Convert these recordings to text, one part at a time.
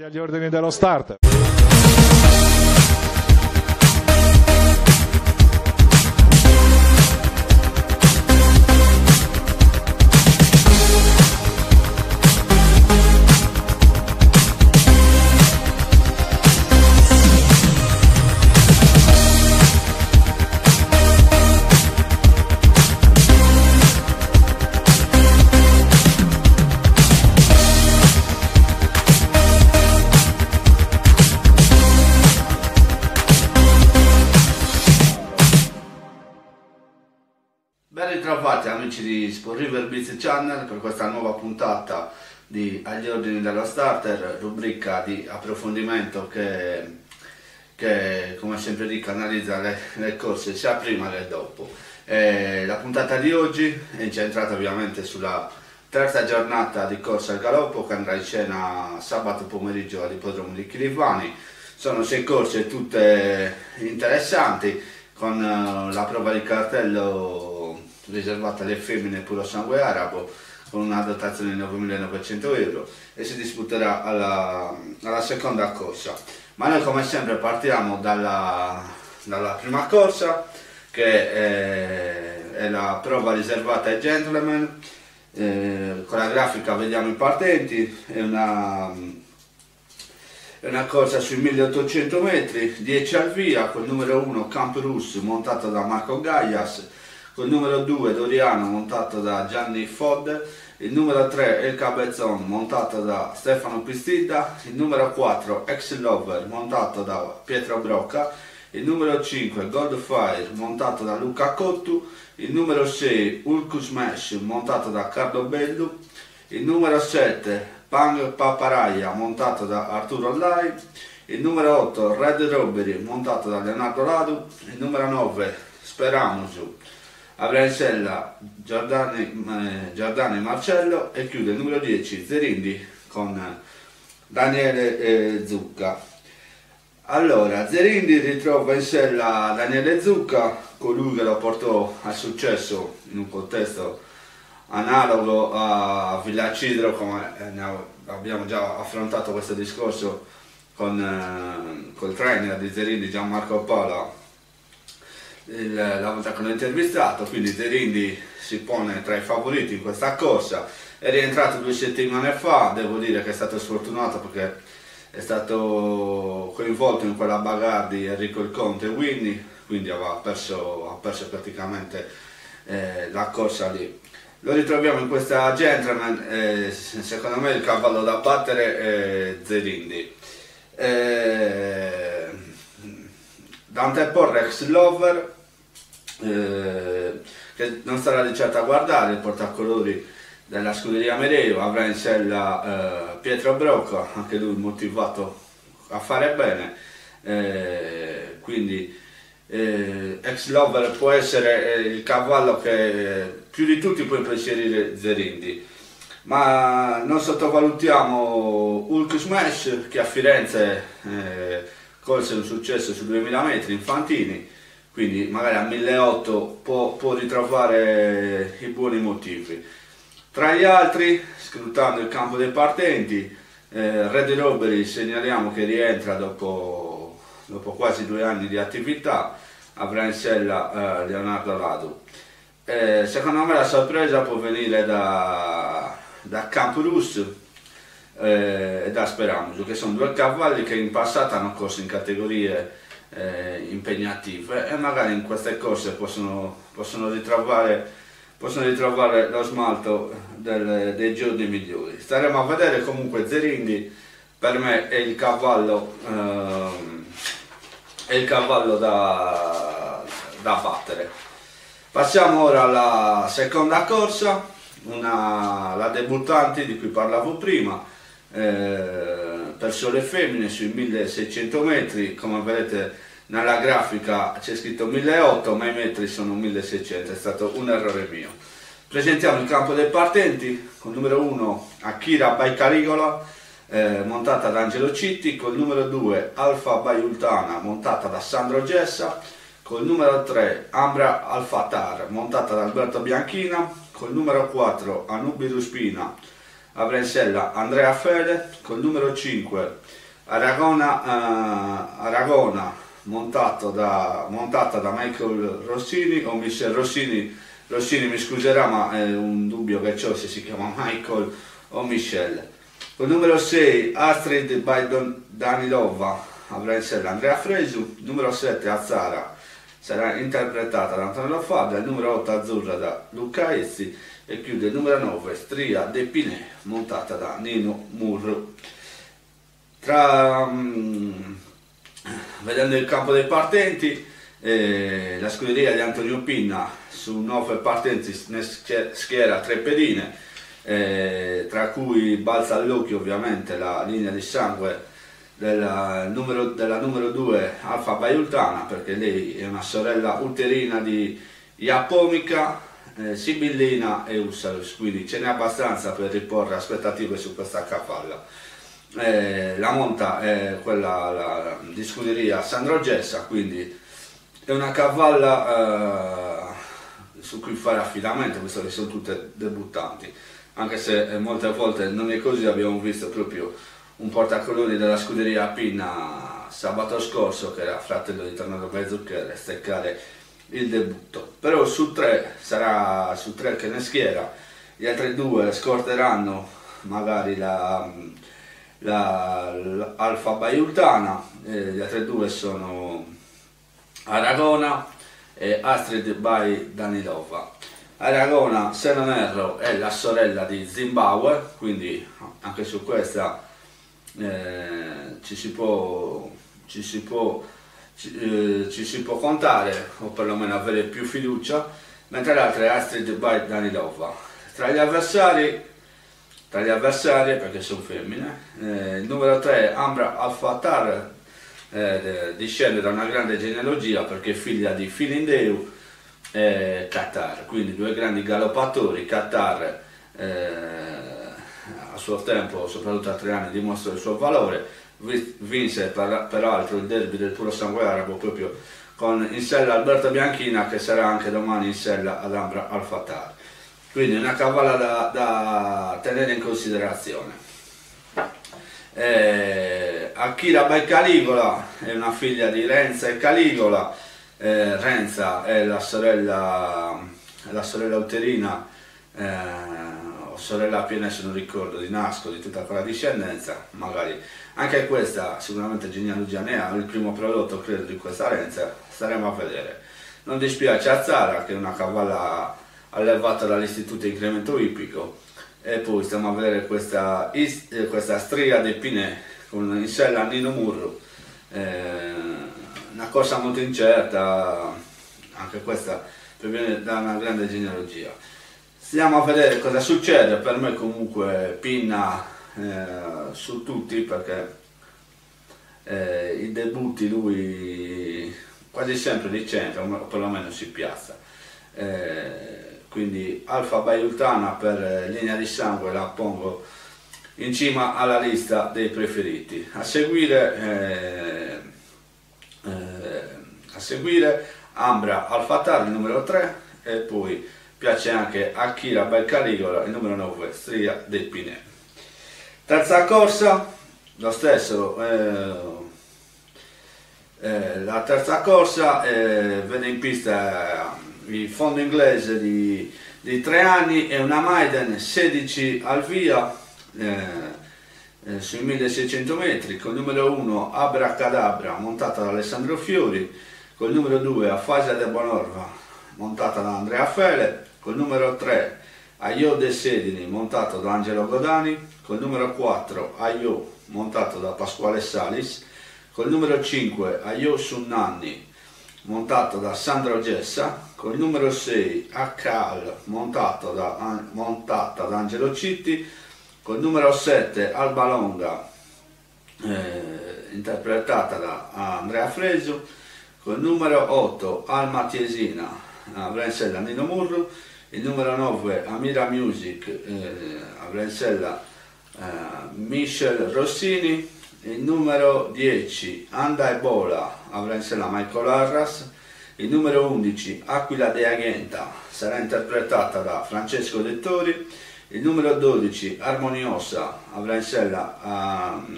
Agli ordini dello starter. Ben ritrovati amici di Sport River Biz Channel per questa nuova puntata di Agli ordini dello starter, rubrica di approfondimento che come sempre dico analizza le corse sia prima che dopo. La puntata di oggi è incentrata ovviamente sulla terza giornata di corsa al galoppo che andrà in scena sabato pomeriggio all'ippodromo di Chirivani. Sono 6 corse tutte interessanti, con la prova di cartello riservata alle femmine puro sangue arabo con una dotazione di 9.900 euro e si disputerà alla seconda corsa. Ma noi come sempre partiamo dalla prima corsa, che è la prova riservata ai gentleman. Con la grafica vediamo i partenti. È una corsa sui 1800 metri, 10 al via, col numero 1 Campus montato da Marco Gaias, col numero 2 Doriano montato da Gianni Fod, il numero 3 El Cabezzon montato da Stefano Pistida, il numero 4 Ex Lover montato da Pietro Brocca, il numero 5 Goldfire montato da Luca Cottu, il numero 6 Ulcus Smash montato da Carlo Bellu, il numero 7 Pang Paparaia montato da Arturo Lai, il numero 8 Red Robbery montato da Leonardo Ladu, il numero 9 Speramusu Avrensella Giordani Marcello e chiude il numero 10 Zerindi con Daniele Zucca. Allora, Zerindi ritrova in sella Daniele Zucca, colui che lo portò al successo in un contesto analogo a Villacidro, come abbiamo già affrontato questo discorso col trainer di Zerindi, Gianmarco Pala, la volta che l'ho intervistato. Quindi Zerindi si pone tra i favoriti in questa corsa. È rientrato 2 settimane fa, devo dire che è stato sfortunato perché è stato coinvolto in quella bagarre di Enrico il Conte e Winnie, quindi ha perso praticamente la corsa lì. Lo ritroviamo in questa gentleman, secondo me il cavallo da battere è Zerindi. Dante Porrex Lover, che non sarà di certo a guardare, il portacolori della scuderia Mereo, avrà in sella Pietro Brocca, anche lui motivato a fare bene, quindi Ex Lover può essere il cavallo che più di tutti può impensierire Zerindi, ma non sottovalutiamo Hulk Smash, che a Firenze colse un successo su 2000 metri infantini, quindi magari a 1800 può ritrovare i buoni motivi. Tra gli altri, scrutando il campo dei partenti, Red Robbery segnaliamo che rientra dopo quasi 2 anni di attività, avrà in sella Leonardo Ladu. Secondo me la sorpresa può venire da Campus e da Speramusu, che sono 2 cavalli che in passato hanno corso in categorie impegnative e magari in queste corse possono ritrovare lo smalto dei giorni migliori. Staremo a vedere. Comunque Zerindi per me è il cavallo da battere. Passiamo ora alla seconda corsa, la debuttanti di cui parlavo prima, per sole femmine sui 1600 metri. Come vedete nella grafica c'è scritto 1800, ma i metri sono 1600, è stato un errore mio. Presentiamo il campo dei partenti con il numero 1 Akira Baicarigola, montata da Angelo Citti, col numero 2 Alfa Baiultana montata da Sandro Gessa, col numero 3 Ambra Alfatar montata da Alberto Bianchina, col numero 4 Anubi Ruspina avrà in sella Andrea Fede, col numero 5 Aragona montata da Michael Rossini o Michel Rossini. Rossini mi scuserà, ma è un dubbio che ho se si chiama Michael o Michel. Con numero 6 Astrid by Danilova avrà in sella Andrea Fresu. Numero 7 Azzara sarà interpretata da Antonello Fabra. Il numero 8 Azzurra da Luca Ezzi. E chiude il numero 9 Stria de Pinet montata da Nino Murru. Vedendo il campo dei partenti, la scuderia di Antonio Pinna su 9 partenti ne schiera 3 pedine, tra cui balza all'occhio ovviamente la linea di sangue della numero 2 Alfa Baiultana, perché lei è una sorella uterina di Iapomica, Sibillina e Ussalus, quindi ce n'è abbastanza per riporre aspettative su questa cavalla. La monta è quella di scuderia Sandro Gessa, quindi è una cavalla su cui fare affidamento, visto che sono tutte debuttanti, anche se molte volte non è così. Abbiamo visto proprio un portacolori della scuderia Pinna sabato scorso, che era fratello di Tornado Bezuccher, steccare il debutto. Però su 3 sarà su 3 che ne schiera, gli altri 2 scorderanno magari l'Alfa Baiultana, gli altri 2 sono Aragona e Astrid by Danilova. Aragona, se non erro, è la sorella di Zimbabwe, quindi anche su questa ci si può contare, o perlomeno avere più fiducia, mentre l'altra è Astrid by Danilova. Tra gli avversari, perché sono femmine, il numero 3 Ambra Al-Fattar discende da una grande genealogia, perché è figlia di Filindeu e Qatar, quindi 2 grandi galoppatori. Qatar a suo tempo, soprattutto a 3 anni, dimostra il suo valore, vinse peraltro il derby del puro sangue arabo proprio con in sella Alberto Bianchina, che sarà anche domani in sella ad Ambra Al-Fattar, quindi una cavalla da tenere in considerazione. Akira by Caligola è una figlia di Renza e Caligola. Renza è la sorella uterina, o sorella piena se non ricordo, di Nasco, di tutta quella discendenza. Magari anche questa sicuramente genealogia ne ha, il primo prodotto credo di questa Renza, staremo a vedere. Non dispiace Azzara, che è una cavalla allevata dall'istituto di incremento ippico, e poi stiamo a vedere questa Stria de Pinet con in sella Nino Murru, una cosa molto incerta, anche questa proviene da una grande genealogia. Stiamo a vedere cosa succede. Per me comunque Pinna su tutti, perché i debutti lui quasi sempre li centra, o perlomeno si piazza. Quindi Alfa Baiultana per linea di sangue la pongo in cima alla lista dei preferiti. A seguire Ambra Al-Fattar, il numero 3, e poi piace anche Akira by Caligola, il numero 9 Stria de Pinet. Terza corsa, lo stesso, la terza corsa vede in pista il fondo inglese di 3 anni e una Maiden 16 al via sui 1600 metri, col numero 1 Abracadabra montata da Alessandro Fiori, col numero 2 Afasia de Bonorva montata da Andrea Fele, col numero 3 Aio de Sedini montato da Angelo Godani, col numero 4 Aio montato da Pasquale Salis, col numero 5 Aio Sunnanni montato da Sandro Gessa, col numero 6 Akal montata da Angelo Citti, col numero 7 Alba Longa interpretata da Andrea Fresu, col numero 8 Alma Tiesina avrà in sella Nino Murru, il numero 9 Amira Music avrà in sella Michel Rossini, il numero 10 Anda Ebola avrà in sella Michael Arras, il numero 11 Aquila de Agenta sarà interpretata da Francesco Dettori, il numero 12 Armoniosa avrà in sella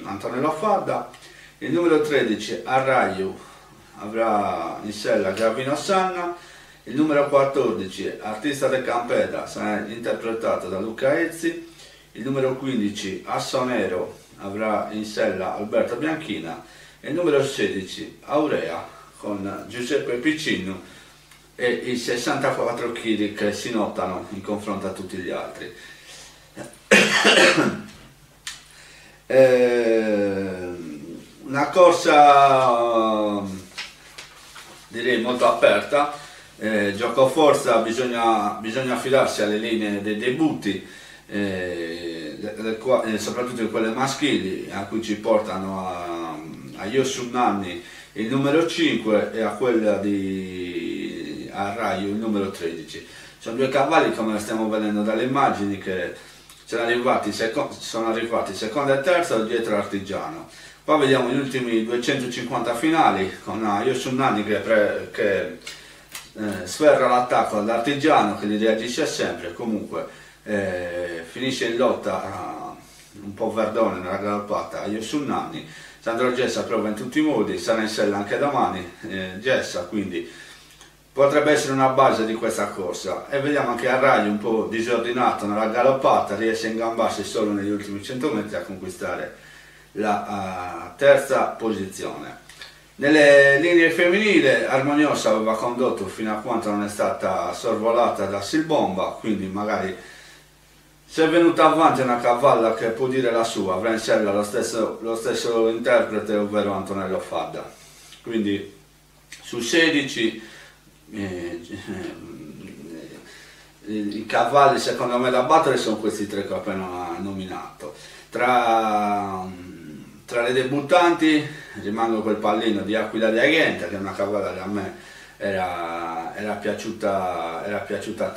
Antonello Fadda, il numero 13 Arraio avrà in sella Gravino Sanna, il numero 14 Artista de Campeda sarà interpretato da Luca Ezzi, il numero 15 Assonero avrà in sella Alberto Bianchina e il numero 16 Aurea con Giuseppe Piccino e i 64 kg che si notano in confronto a tutti gli altri. Una corsa direi molto aperta, gioco forza, bisogna affidarsi alle linee dei debutti, soprattutto quelle maschili, a cui ci portano a Yosu Nanni il numero 5 e a quella di Arraio il numero 13. Sono due cavalli, come stiamo vedendo dalle immagini, che sono arrivati seconda e terza dietro Artigiano. Qua vediamo gli ultimi 250 finali con Yosu Nanni che sferra l'attacco all'Artigiano, che gli reagisce sempre, comunque finisce in lotta un po' verdone nella galoppata a Yosu Nanni. Sandro Gessa prova in tutti i modi, sarà in sella anche domani Gessa, quindi potrebbe essere una base di questa corsa. E vediamo anche Arraio un po' disordinato nella galoppata, riesce a ingambarsi solo negli ultimi 100 metri a conquistare la terza posizione. Nelle linee femminili Armoniosa aveva condotto fino a quando non è stata sorvolata da Silbomba, quindi magari se è venuta avanti una cavalla che può dire la sua, avrà in sella lo stesso interprete, ovvero Antonello Fadda. Quindi su 16 i cavalli secondo me da battere sono questi tre che ho appena nominato. Tra le debuttanti rimango quel pallino di Aquila di Agenta, che è una cavalla che a me era piaciuta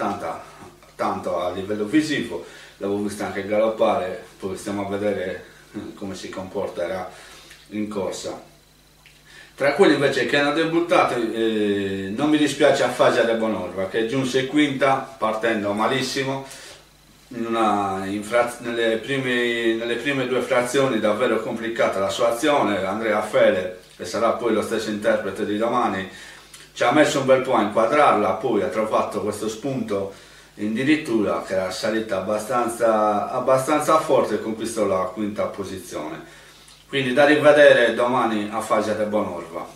tanto a livello visivo, l'avevo vista anche galoppare, poi stiamo a vedere come si comporterà in corsa. Tra quelli invece che hanno debuttato non mi dispiace Affasia de Bonorva, che giunse quinta partendo malissimo, nelle prime due frazioni davvero complicata la sua azione. Andrea Fele, che sarà poi lo stesso interprete di domani, ci ha messo un bel po' a inquadrarla, poi ha trovato questo spunto addirittura che era salita abbastanza forte e conquistò la quinta posizione. Quindi da rivedere domani Affasia de Bonorva.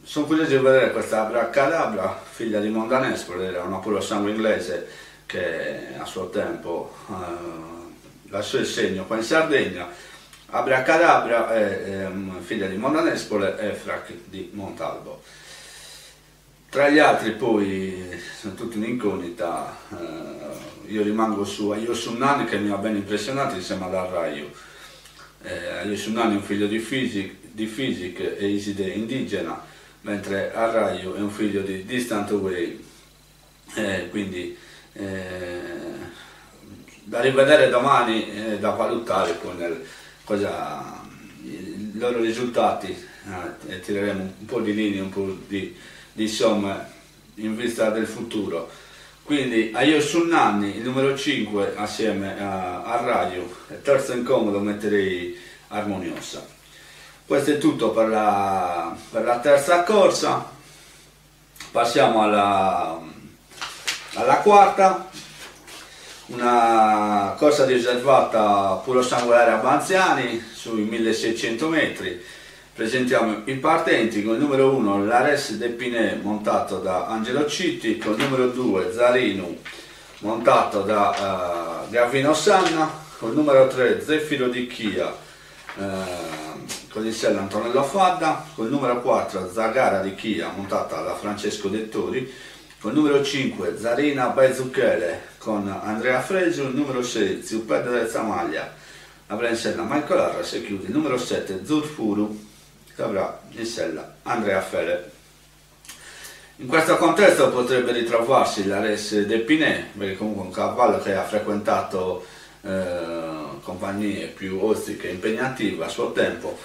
Sono curioso di vedere questa Abracadabra, figlia di Mondanespoli, era una puro sangue inglese che a suo tempo lasciò il segno qua in Sardegna. Abracadabra è figlia di Mondanespoli e Frac di Montalbo. Tra gli altri poi sono tutti un'incognita, io rimango su Yosu Nanni, che mi ha ben impressionato insieme ad Arraio. Yosu Nanni è un figlio di Fisic e Iside indigena, mentre Arraio è un figlio di Distant Away, quindi da rivedere domani, da valutare poi i loro risultati, e tireremo un po' di linee, un po' di somme in vista del futuro. Quindi a Yosu Nanni il numero 5 assieme a Arraio, e terzo incomodo metterei Armoniosa. Questo è tutto per la terza corsa. Passiamo alla quarta, una corsa riservata puro sangue a Banziani sui 1600 metri. Presentiamo i partenti con il numero 1 l'Ares d'Epinay montato da Angelo Citti, con il numero 2 Zarino montato da Gravino Sanna, con il numero 3 Zeffiro di Chia con il sella Antonello Fadda, con il numero 4 Zagara di Chia montata da Francesco Dettori, con il numero 5 Zarina Bezuchele con Andrea Fresu, il numero 6 Ziupedda del Zamaglia avrà in sella Michael Arras e chiude il numero 7 Zurfuru, che avrà in sella Andrea Fele. In questo contesto potrebbe ritrovarsi l'Ares d'Epinay, perché comunque è un cavallo che ha frequentato compagnie più ostiche e impegnative a suo tempo,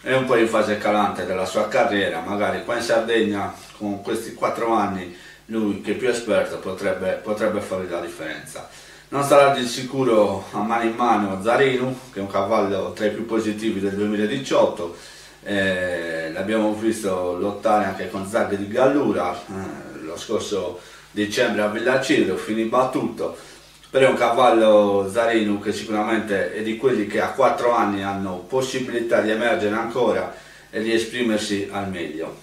è un po' in fase calante della sua carriera, magari qua in Sardegna con questi 4 anni lui che è più esperto potrebbe fare la differenza. Non sarà di sicuro a mano in mano Zarino, che è un cavallo tra i più positivi del 2018, l'abbiamo visto lottare anche con Zag di Gallura lo scorso dicembre a Villaciro, finì battuto, però è un cavallo Zarino che sicuramente è di quelli che a 4 anni hanno possibilità di emergere ancora e di esprimersi al meglio.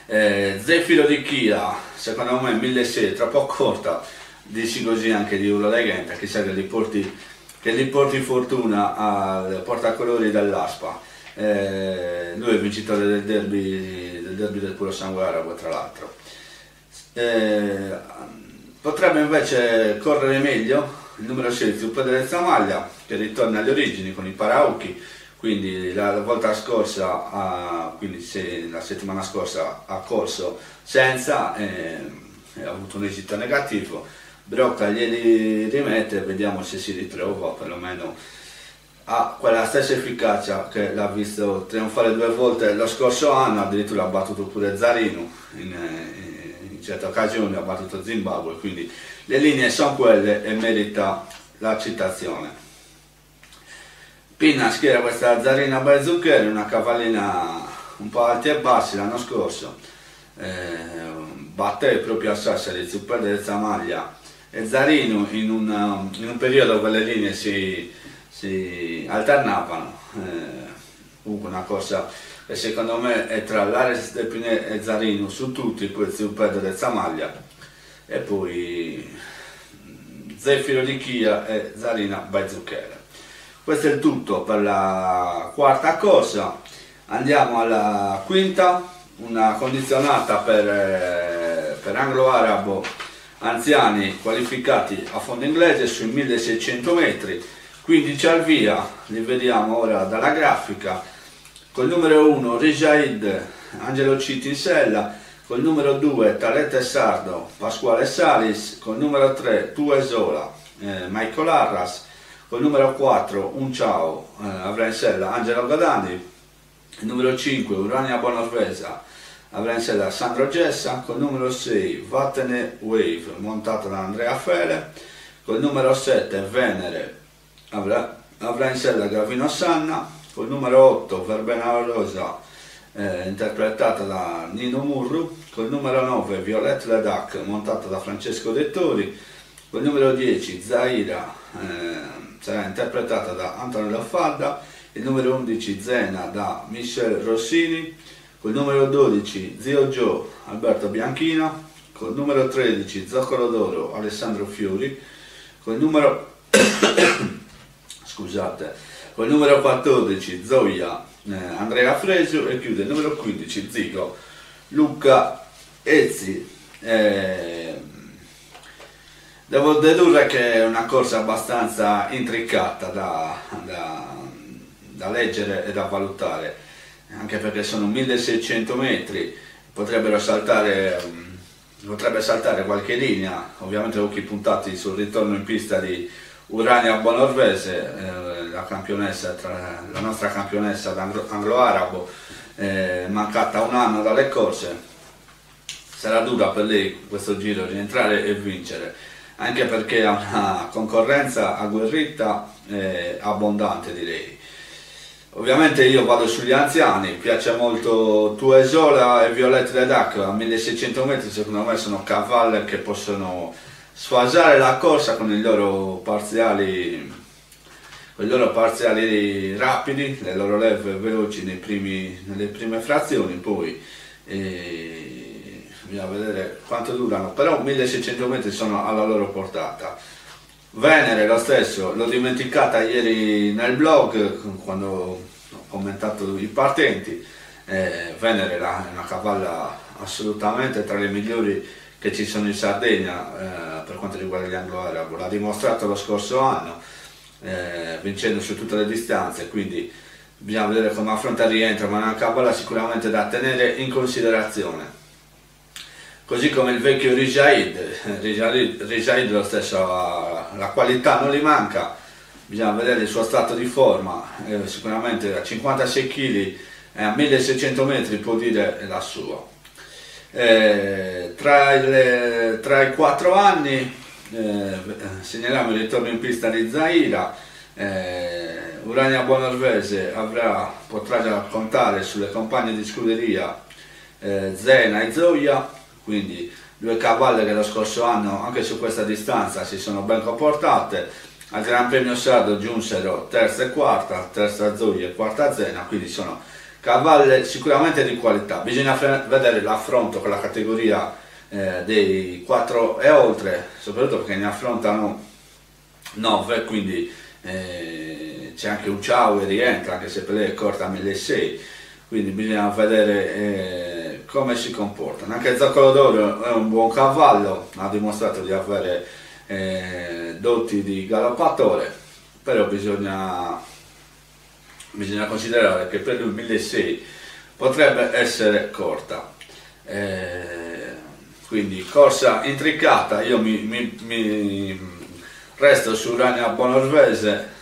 Zefiro di Chia, secondo me 1600 è troppo corta, dici così anche di Urlo Legenda, chissà che gli porti fortuna al portacolori dell'Aspa. Lui è il vincitore del derby del Puro Sangue Arabo, tra l'altro. Potrebbe invece correre meglio il numero 6 Zuppede del Zamaglia, che ritorna alle origini con i Parauchi, quindi la volta scorsa, quindi la settimana scorsa ha corso senza, ha avuto un esito negativo. Brocca glieli rimette e vediamo se si ritrova, perlomeno ha quella stessa efficacia che l'ha visto trionfare 2 volte lo scorso anno, addirittura ha battuto pure Zarino in certe occasioni, ha battuto Zimbabwe, quindi le linee sono quelle e merita la citazione. Pinna schiera questa Zarina Berzuccheri, una cavallina un po' alti e bassi l'anno scorso, batté proprio a Sassari Zuppede del Zamaglia e Zarino in un periodo dove le linee si alternavano, comunque una cosa che secondo me è tra l'Ares del Pinè e Zarino su tutti, poi Zuppede del Zamaglia e poi Zefiro di Chia e Zarina Berzuccheri. Questo è il tutto per la quarta corsa. Andiamo alla quinta, una condizionata per anglo-arabo anziani qualificati a fondo inglese sui 1600 metri, 15 al via, li vediamo ora dalla grafica. Col numero 1 Rijaid Angelo Citti in sella, col numero 2 Talete Sardo Pasquale Salis, col numero 3 Tuesola Michael Arras, col numero 4 Un Ciao avrà in sella Angelo Gadani, il numero 5 Urania Bonorvesa avrà in sella Sandro Gessa, col numero 6 Vattene Wave montata da Andrea Fele, col numero 7 Venere avrà in sella Gravino Sanna, col numero 8 Verbena Rosa interpretata da Nino Murru, col numero 9 Violette Ledac montata da Francesco Dettori, col numero 10 Zaira sarà interpretata da Antonio Lafadda, il numero 11 Zena da Michel Rossini, col numero 12 Zio Joe Alberto Bianchina, col numero 13 Zoccolo d'Oro Alessandro Fiori, col numero col numero 14 Zoia Andrea Fresio e chiude il numero 15 Zigo Luca Ezzi. Devo dedurre che è una corsa abbastanza intricata da leggere e da valutare, anche perché sono 1600 metri, potrebbe saltare qualche linea, ovviamente occhi puntati sul ritorno in pista di Urania Bonorvese, la nostra campionessa anglo-arabo, mancata un anno dalle corse. Sarà dura per lei questo giro rientrare e vincere, anche perché ha una concorrenza agguerrita e abbondante, direi. Ovviamente io vado sugli anziani, piace molto Tuesola e Violette Ledac a 1600 metri, secondo me sono cavalli che possono sfasare la corsa con i loro parziali rapidi, le loro leve veloci nelle prime frazioni, poi bisogna vedere quanto durano, però 1600 metri sono alla loro portata. Venere lo stesso, l'ho dimenticata ieri nel blog quando ho commentato i partenti. Venere è una cavalla assolutamente tra le migliori che ci sono in Sardegna per quanto riguarda gli anglo-arabo, l'ha dimostrato lo scorso anno vincendo su tutte le distanze, quindi bisogna vedere come affronta il rientro, ma è una cavalla sicuramente da tenere in considerazione. Così come il vecchio Rijaid lo stesso, la qualità non gli manca, bisogna vedere il suo stato di forma, sicuramente a 56 kg e a 1600 metri può dire la sua. Tra i 4 anni segnaliamo il ritorno in pista di Zaira. Urania Buonorvese potrà già contare sulle compagne di scuderia Zena e Zoia, quindi due cavalli che lo scorso anno anche su questa distanza si sono ben comportate. Al Gran Premio Sardo giunsero terza e quarta, terza Zoia e quarta Zena, quindi sono cavalli sicuramente di qualità. Bisogna vedere l'affronto con la categoria dei 4 e oltre, soprattutto perché ne affrontano 9, quindi c'è anche un Ciao e rientra, anche se per lei è corta a 1600, quindi bisogna vedere come si comportano. Anche Zoccolo d'Oro è un buon cavallo, ha dimostrato di avere doti di galoppatore, però bisogna considerare che per lui 1600 potrebbe essere corta. Quindi corsa intricata, io mi resto su Urania Buonorvese,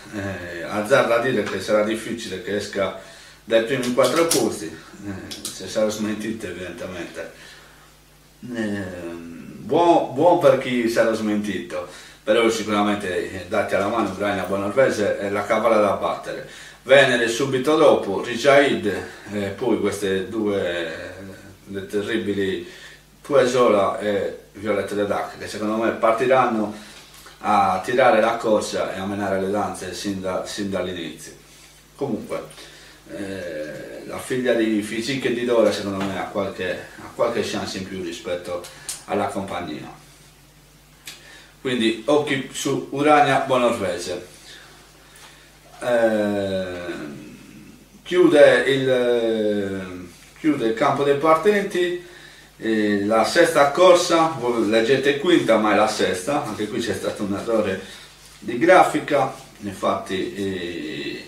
azzardo a dire che sarà difficile che esca dai primi 4 posti, se sarà smentito evidentemente. Buon per chi sarà smentito, però sicuramente dati alla mano Urania Buonorvese è la cavalla da battere. Venere subito dopo, Rijaid, poi queste due le terribili Puesola e Violette de Dac, che secondo me partiranno a tirare la corsa e a menare le danze sin dall'inizio. Comunque la figlia di Fisiche e di Dora secondo me ha qualche chance in più rispetto alla compagnia. Quindi occhi su Urania Buonorvese. Chiude il campo dei partenti la sesta corsa, voi leggete quinta ma è la sesta, anche qui c'è stato un errore di grafica, infatti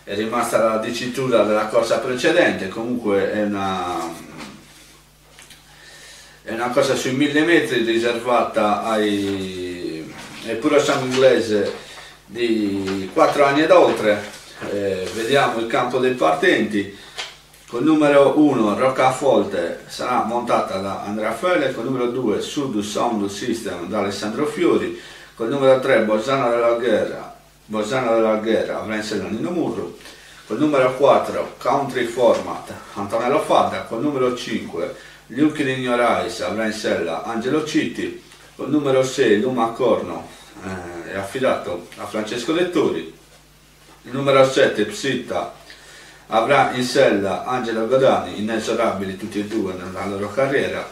è rimasta la dicitura della corsa precedente. Comunque è una corsa sui 1000 metri riservata ai puro sangue inglese di 4 anni ed oltre. Vediamo il campo dei partenti. Col numero 1 Roccafolte sarà montata da Andrea Fele, col numero 2 Sud Sound System da Alessandro Fiori, col numero 3 Bolzano dell'Alghera avrà in sella Nino Murru, col numero 4 Country Format Antonello Fadda, col numero 5 Luchi di Ignorais avrà in sella Angelo Citti, col numero 6 Luma Corno è affidato a Francesco Lettori, il numero 7 Psitta avrà in sella Angelo Godani, inesorabili tutti e due nella loro carriera.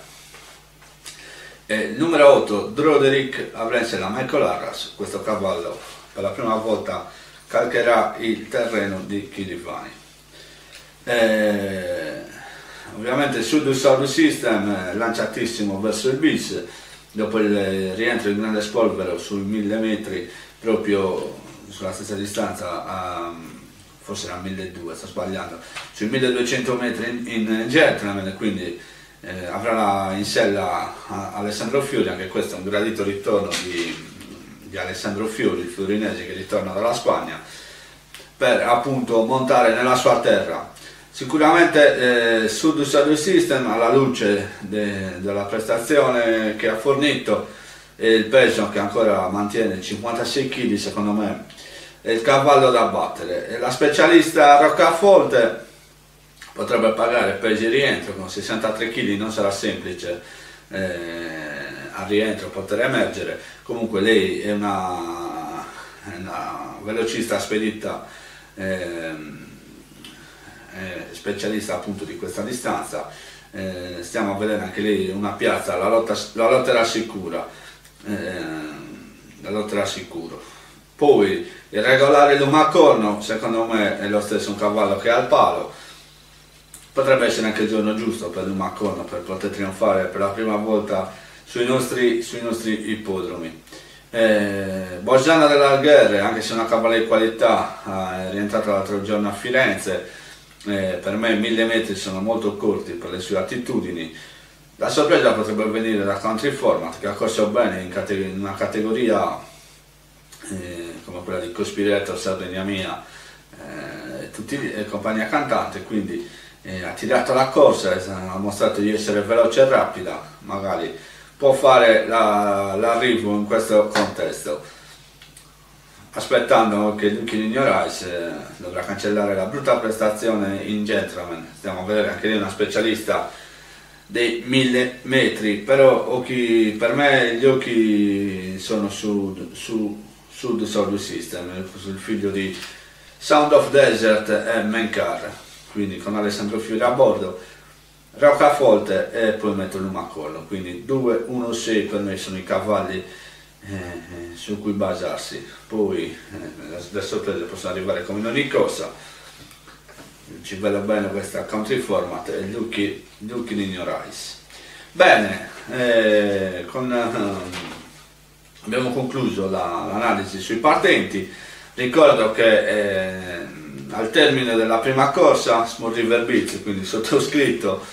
E il numero 8 Droderick avrà in sella Michael Arras. Questo cavallo per la prima volta calcherà il terreno di Chirivani. Ovviamente Sud Sound System lanciatissimo verso il bis dopo il rientro di Grande Spolvero sui 1000 metri, proprio sulla stessa distanza forse era 1200, sto sbagliando, sui 1200 metri in gentleman, quindi avrà in sella Alessandro Fiori. Anche questo è un gradito ritorno di Alessandro Fiori, il fiorinese che ritorna dalla Spagna per appunto montare nella sua terra. Sicuramente Sud Sound System, alla luce della prestazione che ha fornito e il peso che ancora mantiene 56 kg, secondo me è il cavallo da battere. E la specialista Roccafolte potrebbe pagare pesi rientro, con 63 kg non sarà semplice al rientro poter emergere. Comunque lei è una velocista spedita, specialista appunto di questa distanza. Stiamo a vedere anche lei una piazza, la lotterà sicura, la lotterà sicuro. Poi il regolare Lumacorno, secondo me è lo stesso un cavallo che ha il palo, potrebbe essere anche il giorno giusto per Lumacorno per poter trionfare per la prima volta sui nostri ippodromi. Bolzano dell'Alghera, anche se è una cavalla di qualità, è rientrata l'altro giorno a Firenze, per me 1000 metri sono molto corti per le sue attitudini. La sorpresa potrebbe venire da Country Format, che ha corso bene in una categoria come quella di Cospirator, Sardegna Mia e compagnia cantante, quindi ha tirato la corsa, ha mostrato di essere veloce e rapida, magari può fare l'arrivo in questo contesto, aspettando che Lucky Rice dovrà cancellare la brutta prestazione in Gentleman. Stiamo a vedere anche lì una specialista dei 1000 metri, però per me gli occhi sono su Sound System, sul figlio di Sound of Desert e Menkar, quindi con Alessandro Fiori a bordo, Roccaforte e poi metto Lumacollo, quindi 2-1-6 per me sono i cavalli su cui basarsi. Poi le sorprese possono arrivare come in ogni cosa. Ci vedo bene questa country format e Lucky Rice. Bene, abbiamo concluso l'analisi sui partenti. Ricordo che al termine della prima corsa Small River Beach, quindi sottoscritto,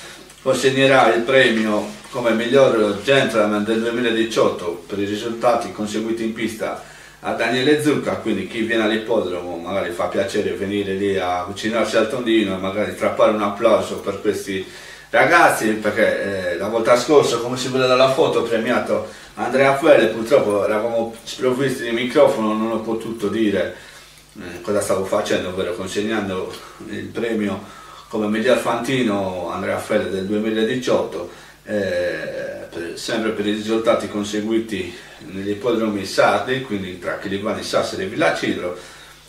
consegnerà il premio come miglior gentleman del 2018 per i risultati conseguiti in pista a Daniele Zucca, quindi chi viene all'ippodromo magari fa piacere venire lì a avvicinarsi al tondino e magari strappare un applauso per questi ragazzi, perché la volta scorsa, come si vede dalla foto, ho premiato Andrea Felle, purtroppo eravamo sprovvisti di microfono, non ho potuto dire cosa stavo facendo, ovvero consegnando il premio come miglior fantino Andrea Felle del 2018, sempre per i risultati conseguiti negli ippodromi sardi, quindi tra Chilivani, Sassari e Villacilro.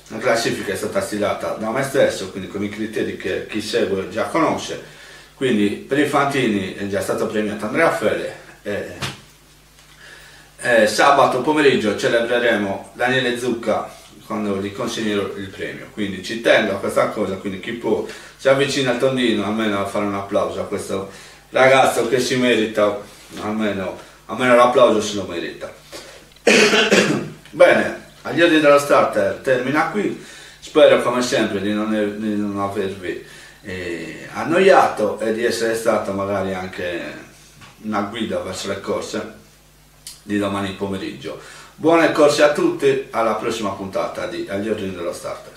La classifica è stata stilata da me stesso, quindi con i criteri che chi segue già conosce. Quindi per i fantini è già stato premiato Andrea Felle. Sabato pomeriggio celebreremo Daniele Zucca quando gli consegnerò il premio, quindi ci tengo a questa cosa, quindi chi può si avvicina al tondino almeno a fare un applauso a questo ragazzo che si merita, almeno l'applauso se lo merita. Bene, agli ordini dello starter termina qui, spero come sempre di non avervi annoiato e di essere stato magari anche una guida verso le corse di domani pomeriggio. Buone corse a tutti, alla prossima puntata di Agli ordini dello starter.